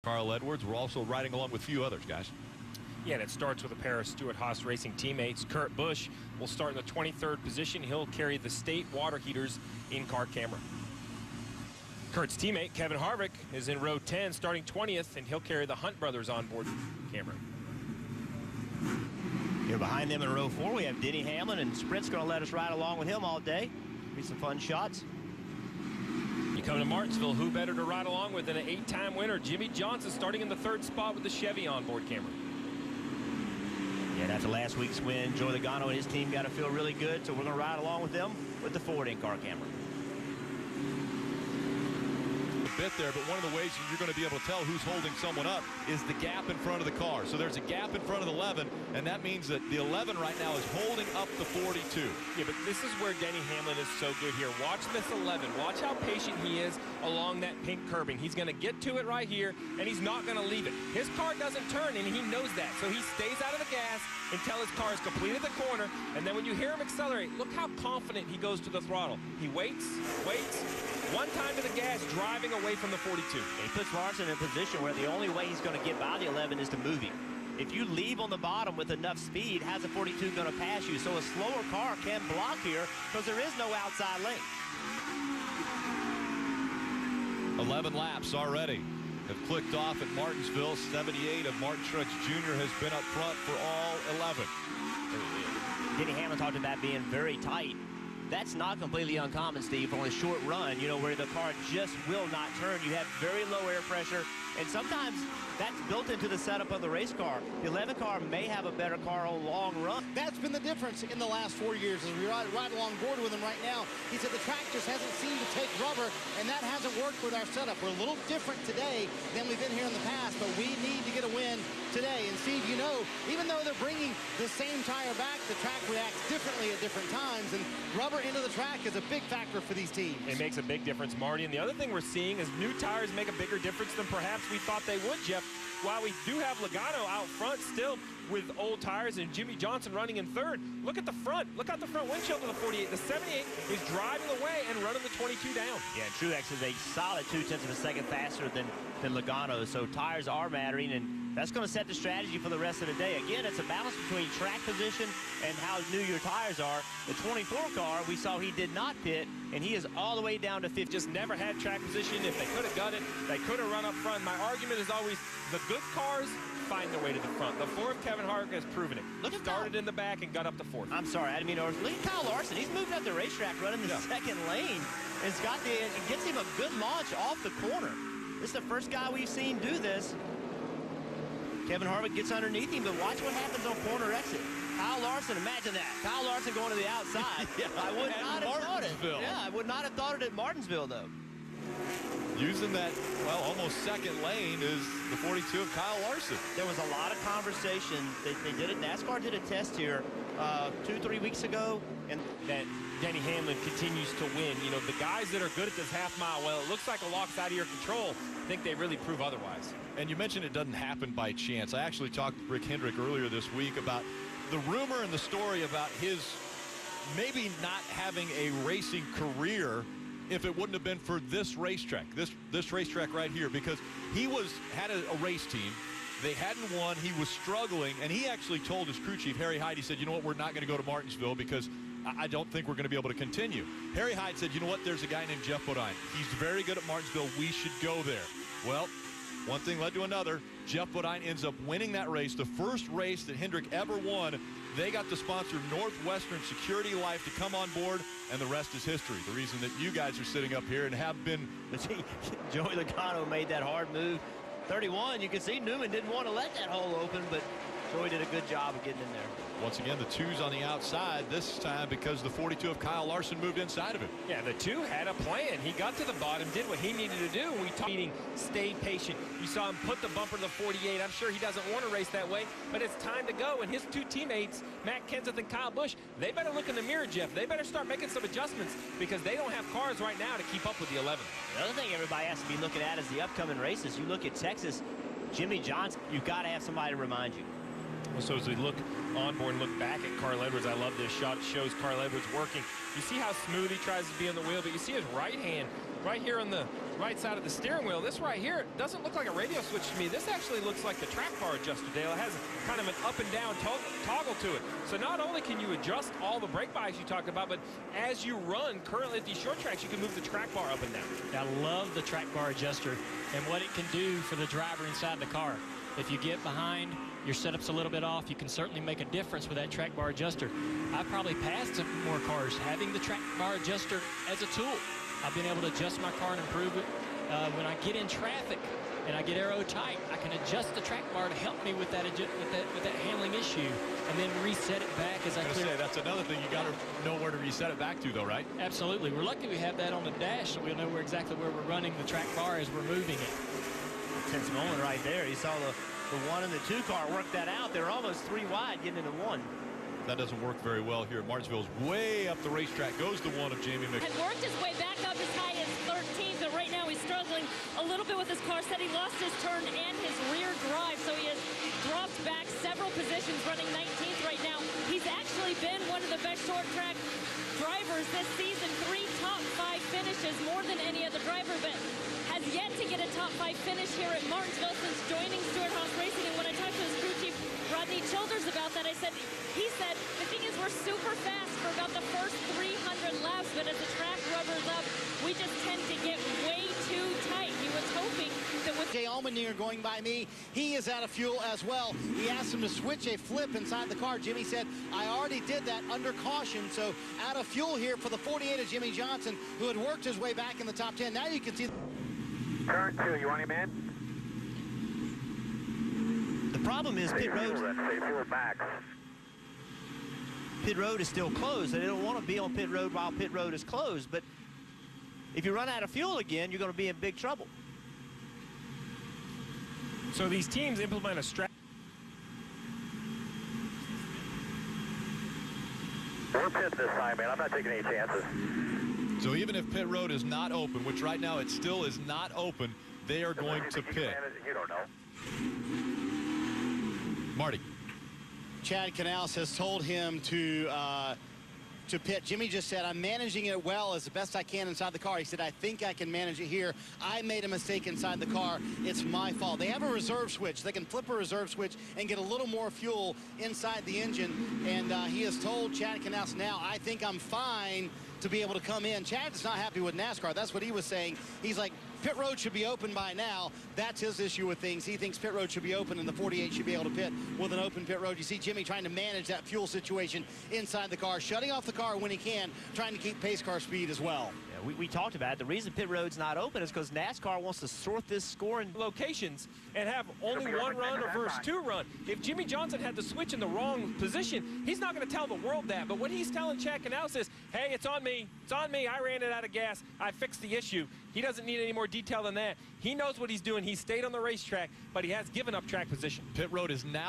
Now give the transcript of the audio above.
Carl Edwards. We're also riding along with a few others, guys. Yeah, and it starts with a pair of Stewart-Haas Racing teammates. Kurt Busch will start in the 23rd position. He'll carry the state water heaters in-car camera. Kurt's teammate, Kevin Harvick, is in row 10, starting 20th, and he'll carry the Hunt brothers onboard camera. Here behind them in row 4, we have Denny Hamlin, and Sprint's going to let us ride along with him all day. Be some fun shots. You come to Martinsville, who better to ride along with than an 8-time winner, Jimmie Johnson, starting in the 3rd spot with the Chevy onboard camera. Yeah, and after last week's win, Joey Logano and his team got to feel really good, so we're going to ride along with them with the Ford in-car camera. Bit there, but one of the ways you're going to be able to tell who's holding someone up is the gap in front of the car. So there's a gap in front of the 11, and that means that the 11 right now is holding up the 42. Yeah, but this is where Denny Hamlin is so good here. Watch this 11. Watch how patient he is along that pink curbing. He's going to get to it right here, and he's not going to leave it. His car doesn't turn, and he knows that. So he stays out of the gas until his car is completed the corner, and then when you hear him accelerate, look how confident he goes to the throttle. He waits, one time to the gas, driving away from the 42. He puts Larson in a position where the only way he's going to get by the 11 is to move him. If you leave on the bottom with enough speed, how's the 42 going to pass you? So a slower car can block here because there is no outside lane. 11 laps already have clicked off at Martinsville. 78 of Martin Truex Jr. has been up front for all 11. Denny Hamlin talked about being very tight. That's not completely uncommon, Steve, on a short run, you know, where the car just will not turn. You have very low air pressure, and sometimes that's built into the setup of the race car. The 11 car may have a better car on long run. That's been the difference in the last 4 years as we ride along board with him right now. He said the track just hasn't seemed to take rubber, and that hasn't worked with our setup. We're a little different today than we've been here in the past, but we need to get a win today. And Steve, you know, even though they're bringing the same tire back, the track reacts differently at different times, and rubber into the track is a big factor for these teams. It makes a big difference, Marty. And the other thing we're seeing is new tires make a bigger difference than perhaps we thought they would, Jeff. While we do have Logano out front still with old tires and Jimmie Johnson running in 3rd, look at the front. Look out the front windshield of the 48. The 78 is driving away and running the 22 down. Yeah, Truex is a solid 0.2 of a second faster than Logano, so tires are mattering, and that's going to set the strategy for the rest of the day. Again, it's a balance between track position and how new your tires are. The 24 car, we saw he did not pit, and he is all the way down to 5th. Just never had track position. If they could have got it, they could have run up front. My argument is always the good cars find their way to the front. The 4th, Kevin Harvick, has proven it. Started in the back and got up to 4th. I'm sorry, I didn't mean to. Look at Kyle Larson. He's moving up the racetrack, running the 2nd lane. It gets him a good launch off the corner. This is the first guy we've seen do this. Kevin Harvick gets underneath him, but watch what happens on corner exit. Kyle Larson, imagine that. Kyle Larson going to the outside. Yeah, I would not have thought it. Yeah, I would not have thought it at Martinsville, though. Using that, well, almost 2nd lane is the 42 of Kyle Larson. There was a lot of conversation. They did it. NASCAR did a test here 2-3 weeks ago, and that Denny Hamlin continues to win. You know, the guys that are good at this half-mile, well, it looks like a lock's out of your control. I think they really prove otherwise. And you mentioned it doesn't happen by chance. I actually talked to Rick Hendrick earlier this week about the rumor and the story about his maybe not having a racing career if it wouldn't have been for this racetrack, this racetrack right here, because he had a race team. They hadn't won. He was struggling, and he actually told his crew chief, Harry Hyde, he said, you know what, we're not going to go to Martinsville because I don't think we're going to be able to continue. Harry Hyde said, you know what, there's a guy named Jeff Bodine. He's very good at Martinsville. We should go there. Well, one thing led to another. Jeff Bodine ends up winning that race, the first race that Hendrick ever won. They got the sponsor Northwestern Security Life to come on board, and the rest is history. The reason that you guys are sitting up here and have been. Joey Logano made that hard move. 31, you can see Newman didn't want to let that hole open, but Joey did a good job of getting in there. Once again, the 2's on the outside this time because the 42 of Kyle Larson moved inside of him. Yeah, the 2 had a plan. He got to the bottom, did what he needed to do. We talked meaning stay patient. You saw him put the bumper to the 48. I'm sure he doesn't want to race that way, but it's time to go. And his 2 teammates, Matt Kenseth and Kyle Busch, they better look in the mirror, Jeff. They better start making some adjustments because they don't have cars right now to keep up with the 11. The other thing everybody has to be looking at is the upcoming races. You look at Texas, Jimmie Johnson, you've got to have somebody to remind you. Well, so as we look on board and look back at Carl Edwards, I love this shot. It shows Carl Edwards working. You see how smooth he tries to be on the wheel, but you see his right hand right here on the right side of the steering wheel. This right here doesn't look like a radio switch to me. This actually looks like the track bar adjuster, Dale. It has kind of an up and down toggle to it. So not only can you adjust all the brake bias you talked about, but as you run currently at these short tracks, you can move the track bar up and down. I love the track bar adjuster and what it can do for the driver inside the car. If you get behind, your setup's a little bit off, you can certainly make a difference with that track bar adjuster. I've probably passed some more cars having the track bar adjuster as a tool. I've been able to adjust my car and improve it. When I get in traffic and I get aero tight, I can adjust the track bar to help me with that handling issue, and then reset it back as I clear. That's another thing, you got to know where to reset it back to, though, right? Absolutely. We're lucky we have that on the dash, so we'll know exactly where we're running the track bar as we're moving it. Tense moment right there. You saw the 1 and the 2 car work that out. They're almost 3 wide getting into 1. That doesn't work very well here at Martinsville. Way up the racetrack goes the 1 of Jamie Mc. Had worked his way back up as high as 13th, but right now he's struggling a little bit with his car. Said he lost his turn and his rear drive, so he has dropped back several positions, running 19th right now. He's actually been one of the best short track drivers this season. 3 top 5 finishes, more than any other driver, but has yet to get a top 5 finish here at Martinsville since joining Stewart Haas Racing. And when I talked to his crew chief, Rodney Childers, about that, he said, the thing is, we're super fast for about the first 300 laps, but as the track rubbers up, we just tend to get way too tight. He was hoping that with Jay Allmendinger going by me, he is out of fuel as well. He asked him to switch a flip inside the car. Jimmy said, I already did that under caution, so out of fuel here for the 48 of Jimmy Johnson, who had worked his way back in the top 10. Now you can see Turn 2, you want him in? The problem is pit road is still closed. They don't want to be on pit road while pit road is closed. But if you run out of fuel again, you're going to be in big trouble. So these teams implement a strategy. We're pit this time, man. I'm not taking any chances. So even if pit road is not open, which right now it still is not open, they are going to pit. You don't know. Marty. Chad Canals has told him to pit. Jimmy just said, I'm managing it well as the best I can inside the car. He said, I think I can manage it here. I made a mistake inside the car. It's my fault. They have a reserve switch. They can flip a reserve switch and get a little more fuel inside the engine. And he has told Chad Canals, now I think I'm fine to be able to come in. Chad's not happy with NASCAR. That's what he was saying. He's like, pit road should be open by now. That's his issue with things. He thinks pit road should be open and the 48 should be able to pit with an open pit road. You see Jimmy trying to manage that fuel situation inside the car, shutting off the car when he can, trying to keep pace car speed as well. Yeah, we talked about it. The reason pit road's not open is because NASCAR wants to sort this score in Locations and have only 1 run or versus 2 run. If Jimmy Johnson had the switch in the wrong position, he's not going to tell the world that. But what he's telling Chad Canals is, hey, it's on me. It's on me. I ran it out of gas. I fixed the issue. He doesn't need any more detail than that. He knows what he's doing. He stayed on the racetrack, but he has given up track position. Pit road is now